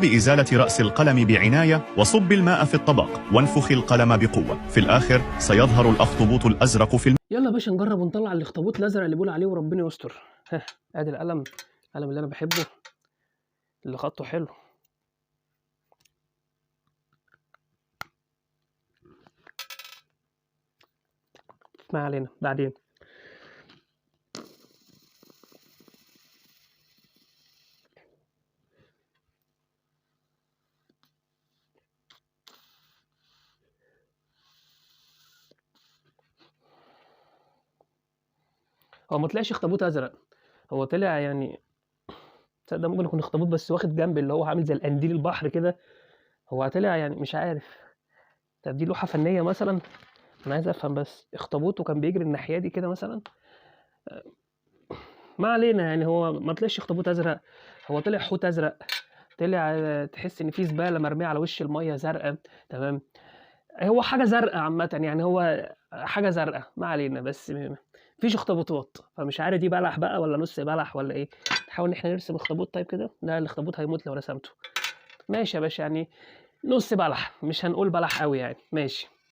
بإزالة رأس القلم بعناية وصب الماء في الطبق وانفخ القلم بقوة. في الآخر سيظهر الأخطبوط الأزرق في يلا يا باشا نجرب ونطلع الاخطبوط الازرق اللي بيقول عليه وربنا يستر. ها، ادي القلم اللي انا بحبه اللي خطه حلو. ما علينا بعدين. هو ما طلعش اخطبوط ازرق، هو طلع يعني تصدق ممكن يكون اخطبوط بس واخد جنب اللي هو عامل زي القنديل البحر كده. هو طلع يعني مش عارف، طب دي لوحة فنية مثلا؟ انا عايز افهم بس اخطبوط وكان بيجري الناحية دي كده مثلا. ما علينا يعني، هو ما طلعش اخطبوط ازرق، هو طلع حوت ازرق. طلع تحس ان في زبالة مرمية على وش المية زرقاء. تمام، هو حاجة زرقاء عامة يعني، هو حاجة زرقاء ما علينا. بس مفيش اخطبوطات، فمش عارف دي بلح بقى ولا نص بلح ولا ايه. نحاول ان احنا نرسم اخطبوط طيب كده. لا الاخطبوط هيموت لو رسمته. ماشي يا باشا يعني، نص بلح، مش هنقول بلح قوي يعني. ماشي.